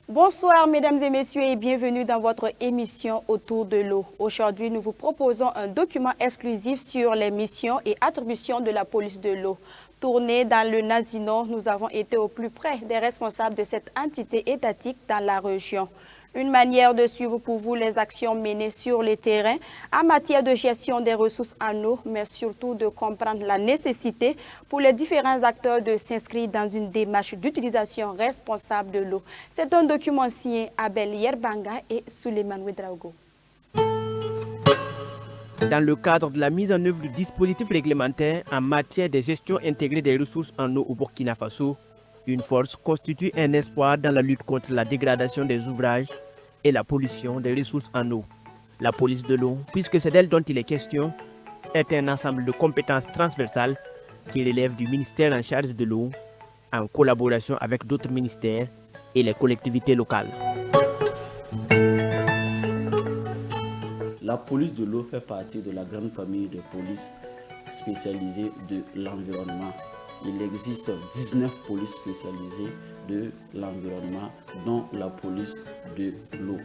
Bonsoir mesdames et messieurs et bienvenue dans votre émission Autour de l'eau. Aujourd'hui, nous vous proposons un document exclusif sur les missions et attributions de la police de l'eau. Tourné dans le Nazinon, nous avons été au plus près des responsables de cette entité étatique dans la région. Une manière de suivre pour vous les actions menées sur le terrain en matière de gestion des ressources en eau, mais surtout de comprendre la nécessité pour les différents acteurs de s'inscrire dans une démarche d'utilisation responsable de l'eau. C'est un document signé Abel Yerbanga et Suleiman Ouedraogo. Dans le cadre de la mise en œuvre du dispositif réglementaire en matière de gestion intégrée des ressources en eau au Burkina Faso, une force constitue un espoir dans la lutte contre la dégradation des ouvrages et la pollution des ressources en eau. La police de l'eau, puisque c'est d'elle dont il est question, est un ensemble de compétences transversales qui relèvent du ministère en charge de l'eau, en collaboration avec d'autres ministères et les collectivités locales. La police de l'eau fait partie de la grande famille de polices spécialisées de l'environnement. Il existe 19 polices spécialisées de l'environnement, dont la police de l'eau.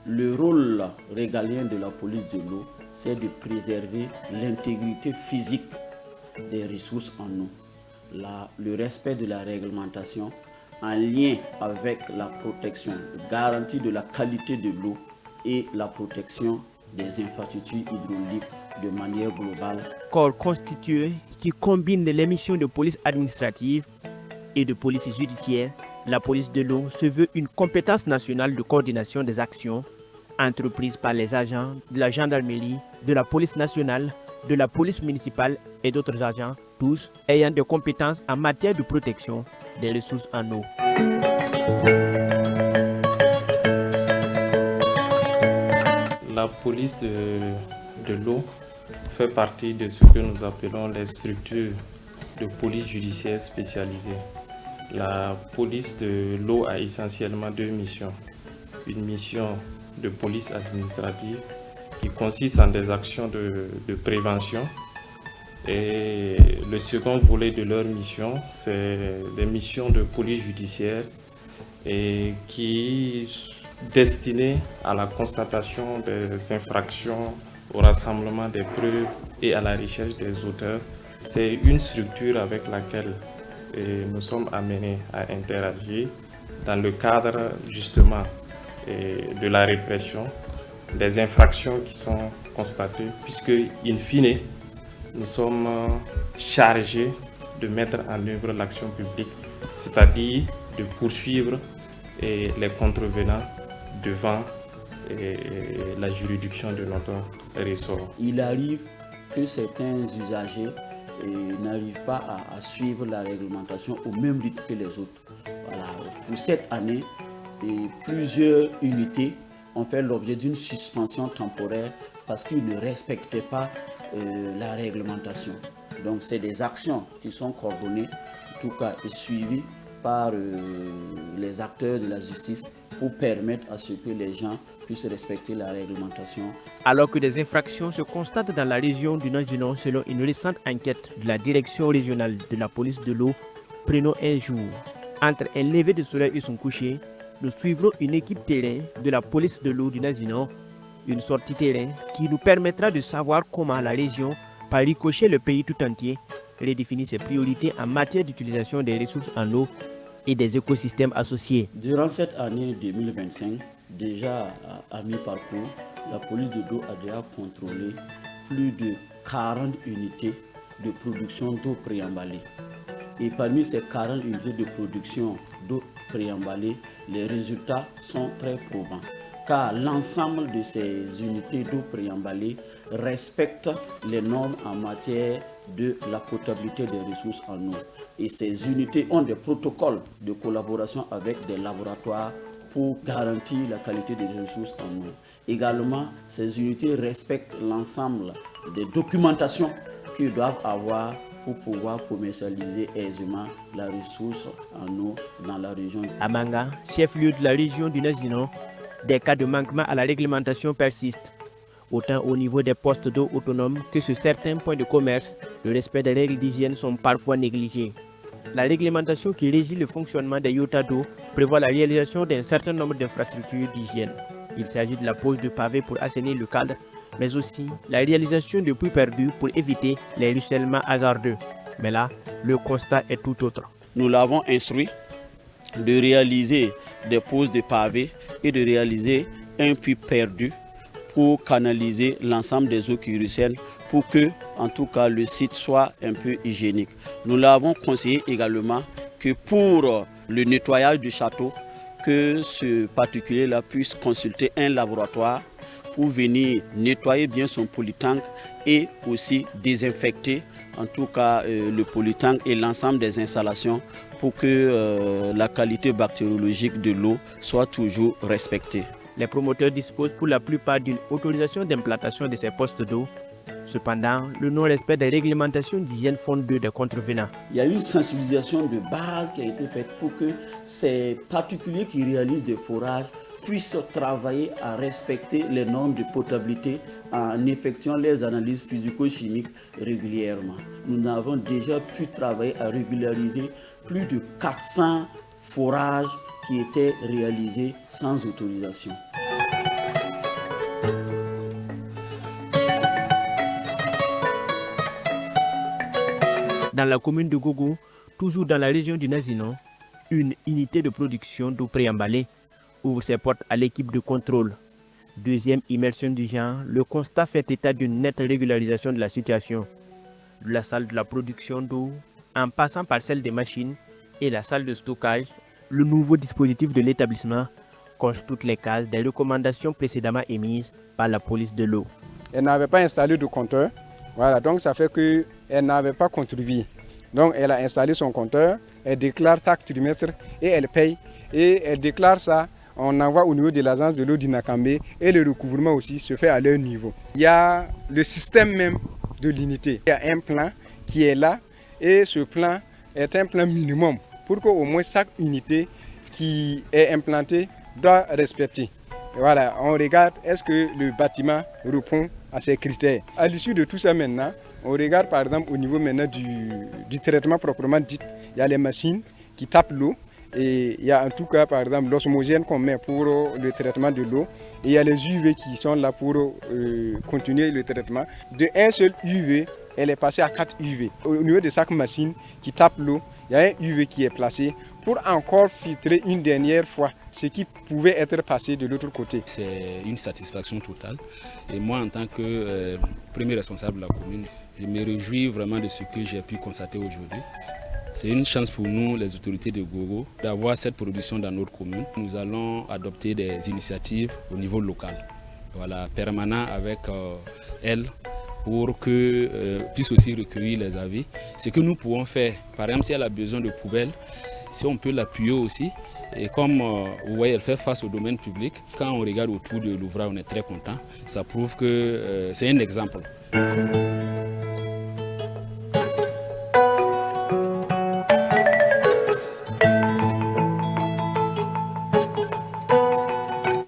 Le rôle régalien de la police de l'eau, c'est de préserver l'intégrité physique des ressources en eau, le respect de la réglementation en lien avec la protection, garantie de la qualité de l'eau et la protection des infrastructures hydrauliques de manière globale. Corps constitué qui combine les missions de police administrative et de police judiciaire, la police de l'eau se veut une compétence nationale de coordination des actions entreprises par les agents de la gendarmerie, de la police nationale, de la police municipale et d'autres agents, tous ayant des compétences en matière de protection des ressources en eau. La police de l'eau fait partie de ce que nous appelons les structures de police judiciaire spécialisées. La police de l'eau a essentiellement deux missions. Une mission de police administrative qui consiste en des actions de prévention. Et le second volet de leur mission, c'est des missions de police judiciaire et qui destinées à la constatation des infractions, au rassemblement des preuves et à la recherche des auteurs. C'est une structure avec laquelle nous sommes amenés à interagir dans le cadre justement de la répression des infractions qui sont constatées, puisque in fine, nous sommes chargés de mettre en œuvre l'action publique, c'est-à-dire de poursuivre les contrevenants devant la juridiction de notre ressort. Il arrive que certains usagers n'arrivent pas à suivre la réglementation au même rythme que les autres. Voilà. Pour cette année, plusieurs unités ont fait l'objet d'une suspension temporaire parce qu'ils ne respectaient pas la réglementation. Donc c'est des actions qui sont coordonnées, en tout cas et suivies par les acteurs de la justice pour permettre à ce que les gens puissent respecter la réglementation. Alors que des infractions se constatent dans la région du Nazinon selon une récente enquête de la direction régionale de la police de l'eau, prenons un jour. Entre un lever de soleil et son coucher, nous suivrons une équipe terrain de la police de l'eau du Nazinon, une sortie terrain qui nous permettra de savoir comment la région, par ricochet le pays tout entier, redéfinit ses priorités en matière d'utilisation des ressources en eau et des écosystèmes associés. Durant cette année 2025, déjà à mi-parcours, la police de l'eau a déjà contrôlé plus de 40 unités de production d'eau préemballée. Et parmi ces 40 unités de production d'eau préemballée, les résultats sont très probants, car l'ensemble de ces unités d'eau préemballée respectent les normes en matière de la potabilité des ressources en eau. Et ces unités ont des protocoles de collaboration avec des laboratoires pour garantir la qualité des ressources en eau. Également, ces unités respectent l'ensemble des documentations qu'ils doivent avoir pour pouvoir commercialiser aisément la ressource en eau dans la région. À Manga, chef-lieu de la région du Nazinon, des cas de manquement à la réglementation persistent. Autant au niveau des postes d'eau autonomes que sur certains points de commerce, le respect des règles d'hygiène sont parfois négligés. La réglementation qui régit le fonctionnement des yotas d'eau prévoit la réalisation d'un certain nombre d'infrastructures d'hygiène. Il s'agit de la pose de pavés pour assainir le cadre, mais aussi la réalisation de puits perdus pour éviter les ruissellements hasardeux. Mais là, le constat est tout autre. Nous l'avons instruit de réaliser des poses de pavés et de réaliser un puits perdu pour canaliser l'ensemble des eaux qui ruissellent pour que, en tout cas, le site soit un peu hygiénique. Nous l'avons conseillé également que pour le nettoyage du château, que ce particulier-là puisse consulter un laboratoire pour venir nettoyer bien son polytank et aussi désinfecter en tout cas le polytank et l'ensemble des installations pour que la qualité bactériologique de l'eau soit toujours respectée. Les promoteurs disposent pour la plupart d'une autorisation d'implantation de ces postes d'eau. Cependant, le non-respect des réglementations d'hygiène font d'eux des contrevenants. Il y a une sensibilisation de base qui a été faite pour que ces particuliers qui réalisent des forages puissent travailler à respecter les normes de potabilité en effectuant les analyses physico-chimiques régulièrement. Nous avons déjà pu travailler à régulariser plus de 400 forages qui étaient réalisés sans autorisation. Dans la commune de Gogo, toujours dans la région du Nazinon, une unité de production d'eau préemballée ouvre ses portes à l'équipe de contrôle. Deuxième immersion du genre, le constat fait état d'une nette régularisation de la situation. De la salle de la production d'eau, en passant par celle des machines et la salle de stockage, le nouveau dispositif de l'établissement coche toutes les cases des recommandations précédemment émises par la police de l'eau. Elle n'avait pas installé de compteur, voilà, donc ça fait qu'elle n'avait pas contribué. Donc elle a installé son compteur, elle déclare chaque trimestre et elle paye. Et elle déclare ça, on envoie au niveau de l'agence de l'eau d'Inakambe et le recouvrement aussi se fait à leur niveau. Il y a le système même de l'unité. Il y a un plan qui est là et ce plan est un plan minimum pour qu'au moins chaque unité qui est implantée doit respecter. Voilà, on regarde est-ce que le bâtiment répond à ces critères. À l'issue de tout ça maintenant, on regarde par exemple au niveau maintenant du traitement proprement dit. Il y a les machines qui tapent l'eau et il y a en tout cas par exemple l'osmogène qu'on met pour le traitement de l'eau et il y a les UV qui sont là pour continuer le traitement. De un seul UV, elle est passée à 4 UV. Au niveau de chaque machine qui tape l'eau, il y a un UV qui est placé pour encore filtrer une dernière fois ce qui pouvait être passé de l'autre côté. C'est une satisfaction totale. Et moi, en tant que premier responsable de la commune, je me réjouis vraiment de ce que j'ai pu constater aujourd'hui. C'est une chance pour nous, les autorités de Gogo, d'avoir cette production dans notre commune. Nous allons adopter des initiatives au niveau local, voilà, permanent avec elle, pour qu'elle puisse aussi recueillir les avis. Ce que nous pouvons faire, par exemple, si elle a besoin de poubelles, si on peut l'appuyer aussi. Et comme vous voyez, elle fait face au domaine public. Quand on regarde autour de l'ouvrage, on est très content. Ça prouve que c'est un exemple.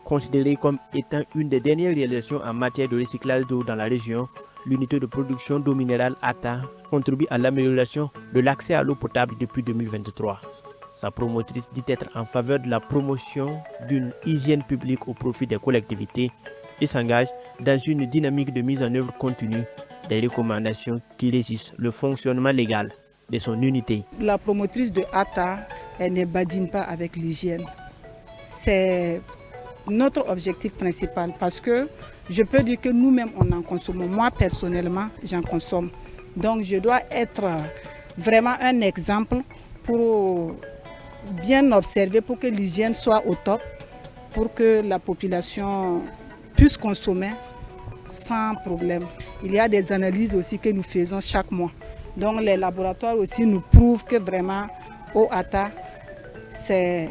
Considérée comme étant une des dernières réalisations en matière de recyclage d'eau dans la région, l'unité de production d'eau minérale ATA contribue à l'amélioration de l'accès à l'eau potable depuis 2023. Sa promotrice dit être en faveur de la promotion d'une hygiène publique au profit des collectivités et s'engage dans une dynamique de mise en œuvre continue des recommandations qui régissent le fonctionnement légal de son unité. La promotrice de ATA, elle ne badine pas avec l'hygiène. C'est notre objectif principal parce que je peux dire que nous-mêmes on en consomme. Moi personnellement, j'en consomme. Donc je dois être vraiment un exemple pour bien observer, pour que l'hygiène soit au top, pour que la population puisse consommer sans problème. Il y a des analyses aussi que nous faisons chaque mois. Donc les laboratoires aussi nous prouvent que vraiment eau ATA, c'est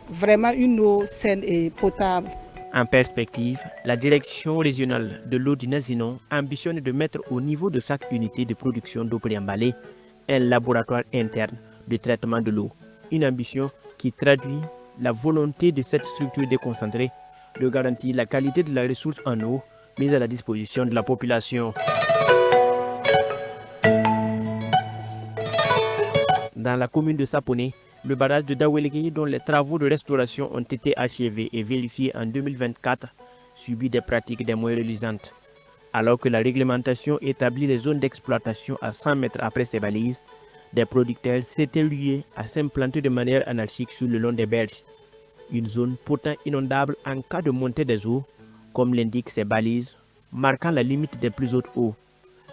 vraiment une eau saine et potable. En perspective, la direction régionale de l'eau du Nazinon ambitionne de mettre au niveau de chaque unité de production d'eau préemballée un laboratoire interne de traitement de l'eau. Une ambition qui traduit la volonté de cette structure déconcentrée de garantir la qualité de la ressource en eau mise à la disposition de la population. Dans la commune de Sapone, le barrage de Dawelgui, dont les travaux de restauration ont été achevés et vérifiés en 2024, subit des pratiques des moins reluisantes. Alors que la réglementation établit les zones d'exploitation à 100 mètres après ces balises, des producteurs s'étaient liés à s'implanter de manière anarchique sur le long des berges. Une zone pourtant inondable en cas de montée des eaux, comme l'indiquent ces balises, marquant la limite des plus hautes eaux.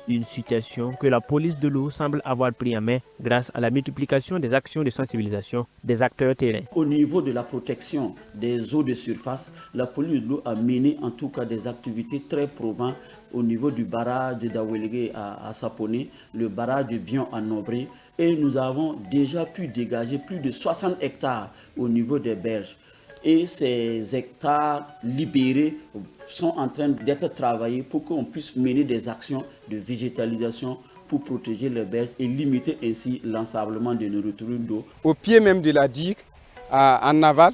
Une situation que la police de l'eau semble avoir pris en main grâce à la multiplication des actions de sensibilisation des acteurs terrains. Au niveau de la protection des eaux de surface, la police de l'eau a mené en tout cas des activités très probantes au niveau du barrage de Dawelgui à Sapone, le barrage de Bion à Nobré, et nous avons déjà pu dégager plus de 60 hectares au niveau des berges. Et ces hectares libérés sont en train d'être travaillés pour qu'on puisse mener des actions de végétalisation pour protéger les berges et limiter ainsi l'ensablement de nos retours d'eau. Au pied même de la digue, en aval,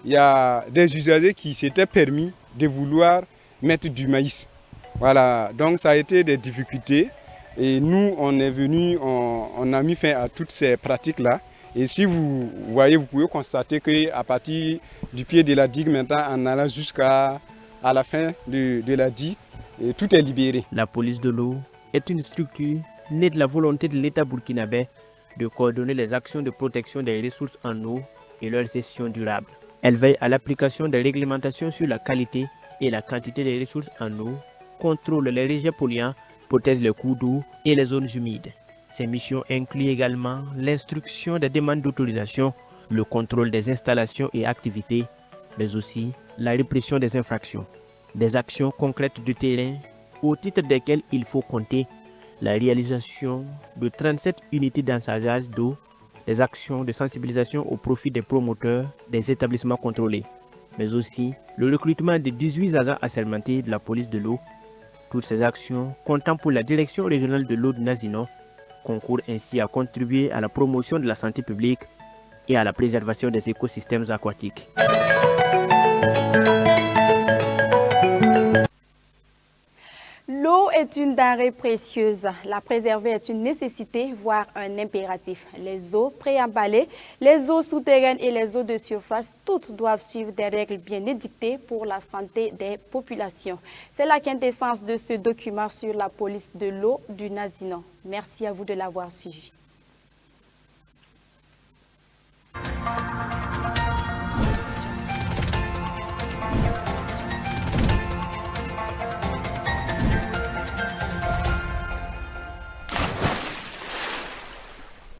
il y a des usagers qui s'étaient permis de vouloir mettre du maïs. Voilà, donc ça a été des difficultés. Et nous, on est venus, on a mis fin à toutes ces pratiques-là. Et si vous voyez, vous pouvez constater qu'à partir du pied de la digue, maintenant, en allant jusqu'à la fin de la digue, et tout est libéré. La police de l'eau est une structure née de la volonté de l'État burkinabé de coordonner les actions de protection des ressources en eau et leur gestion durable. Elle veille à l'application des réglementations sur la qualité et la quantité des ressources en eau, contrôle les rejets polluants, protège les cours d'eau et les zones humides. Ces missions incluent également l'instruction des demandes d'autorisation, le contrôle des installations et activités, mais aussi la répression des infractions. Des actions concrètes du terrain au titre desquelles il faut compter la réalisation de 37 unités d'ensageage d'eau, des actions de sensibilisation au profit des promoteurs des établissements contrôlés, mais aussi le recrutement de 18 agents assermentés de la police de l'eau. Toutes ces actions comptant pour la direction régionale de l'eau du Nazino concourent ainsi à contribuer à la promotion de la santé publique et à la préservation des écosystèmes aquatiques. L'eau est une denrée précieuse. La préserver est une nécessité, voire un impératif. Les eaux préemballées, les eaux souterraines et les eaux de surface, toutes doivent suivre des règles bien édictées pour la santé des populations. C'est la quintessence de ce document sur la police de l'eau du Nazino. Merci à vous de l'avoir suivi.